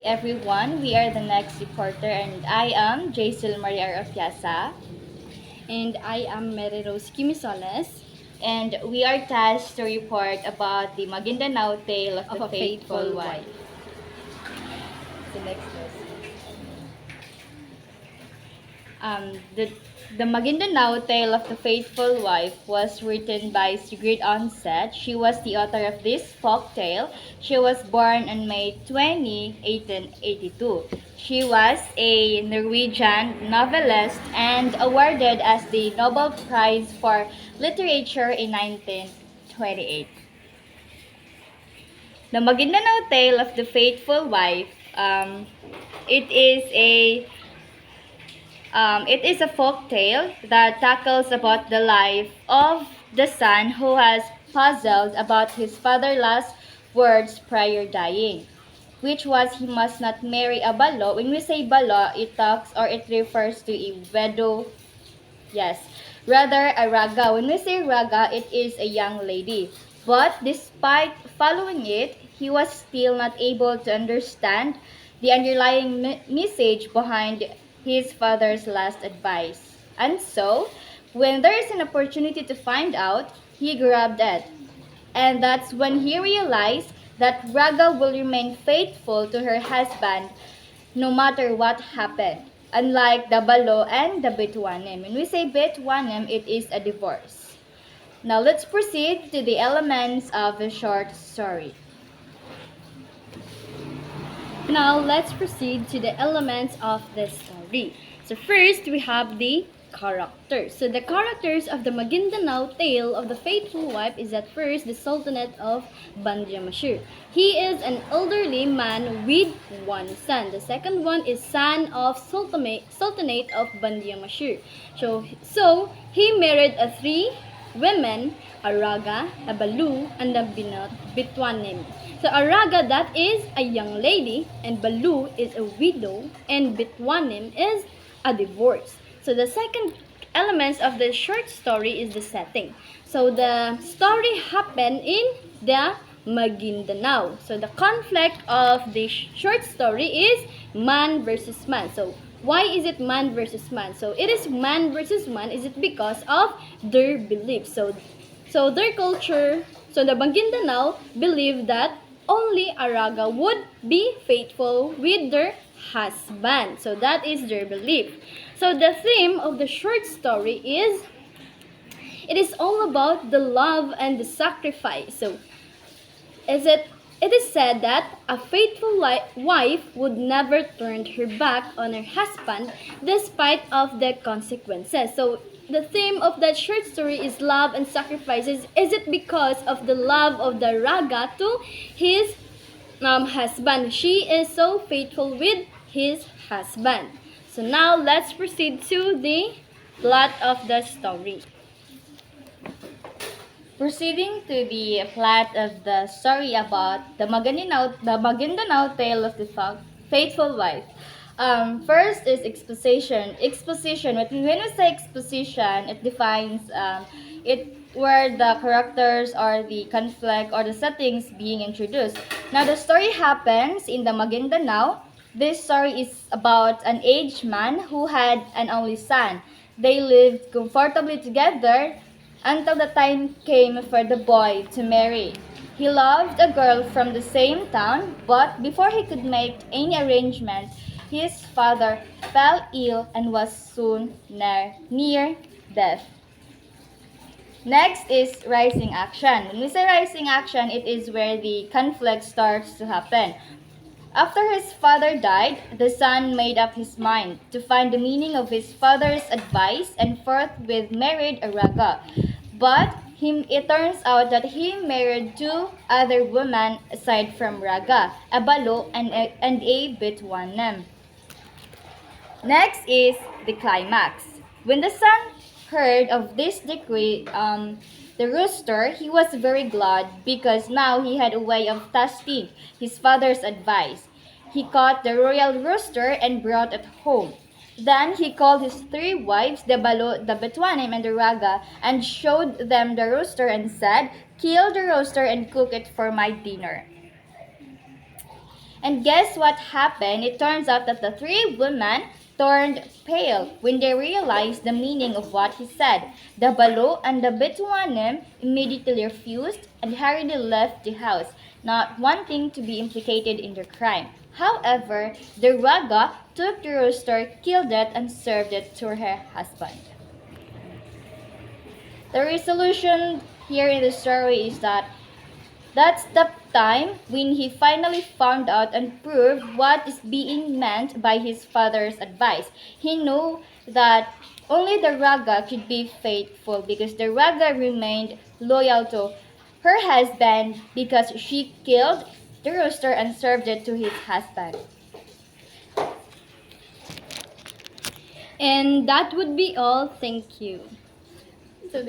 everyone. We are the next reporter, and I am Jaisal Maria Ofiasa. And I am Misoles And we are tasked to report about the Maguindanao tale of of the a faithful faithful wife. wife. The next question. The Maguindanao Tale of the Faithful Wife was written by Sigrid Onset. She was the author of this folk tale. She was born on May 20, 1882. She was a Norwegian novelist and awarded as the Nobel Prize for Literature in 1928. The Maguindanao Tale of the Faithful Wife, it is a it is a folk tale that tackles about the life of the son who has puzzled about his father's last words prior dying, which was he must not marry a balo. When we say balo, it talks or it refers to a widow. Yes, rather a raga. When we say raga, it is a young lady. But despite following it, he was still not able to understand the underlying message behind his father's last advice. And so, when there is an opportunity to find out, he grabbed it. And that's when he realized that Raga will remain faithful to her husband no matter what happened. Unlike the Balo and the Bituanim. When we say Bituanim, it is a divorce. Now let's proceed to the elements of the short story. Now let's proceed to the elements of the story. So first we have the characters. So the characters of the Maguindanao tale of the faithful wife is at first the Sultanate of Bandiamashir. He is an elderly man with one son. The second one is son of Sultanate of Bandiamashir. So he married a three women, a Raga, a Balu, and a Bitwanim. So a Raga, that is a young lady, and Balu is a widow, and Bitwanim is a divorce. So the second elements of the short story is the setting. So the story happened in the Maguindanao. So the conflict of the short story is man versus man. So why is it man versus man? So it is man versus man. Is it because of their beliefs? So their culture. So the Maguindanao believe that only Araga would be faithful with their husband. So that is their belief. So the theme of the short story is it is all about the love and the sacrifice. So it is said that a faithful wife would never turn her back on her husband despite of the consequences. So the theme of that short story is love and sacrifices. Is it because of the love of the Raga to his husband? She is so faithful with his husband. So now let's proceed to the plot of the story. Proceeding to the plot of the story about the Maguindanao tale of the faithful wife. First is exposition. Exposition. When we say exposition, it defines it where the characters or the conflict or the settings being introduced. Now the story happens in the Maguindanao. This story is about an aged man who had an only son. They lived comfortably together until the time came for the boy to marry. He loved a girl from the same town, but before he could make any arrangement, his father fell ill and was soon near death. Next is rising action. When we say rising action, it is where the conflict starts to happen. After his father died, the son made up his mind to find the meaning of his father's advice and forthwith married Araga. But it turns out that he married two other women aside from Raga, a Balo and a Bitwanem. Next is the climax. When the son heard of this decree, the rooster, he was very glad because now he had a way of testing his father's advice. He caught the royal rooster and brought it home. Then he called his three wives, the Balo, the Betuanim, and the Raga, and showed them the rooster and said, "Kill the rooster and cook it for my dinner." And guess what happened? It turns out that the three women turned pale when they realized the meaning of what he said. The Balo and the Betuanim immediately refused and hurriedly left the house, not wanting to be implicated in the crime. However, the Raga took the rooster, killed it, and served it to her husband. The resolution here in the story is that that's the time when he finally found out and proved what is being meant by his father's advice. He knew that only the Raga could be faithful because the Raga remained loyal to her husband because she killed the rooster and served it to his husband. And that would be all. Thank you. So,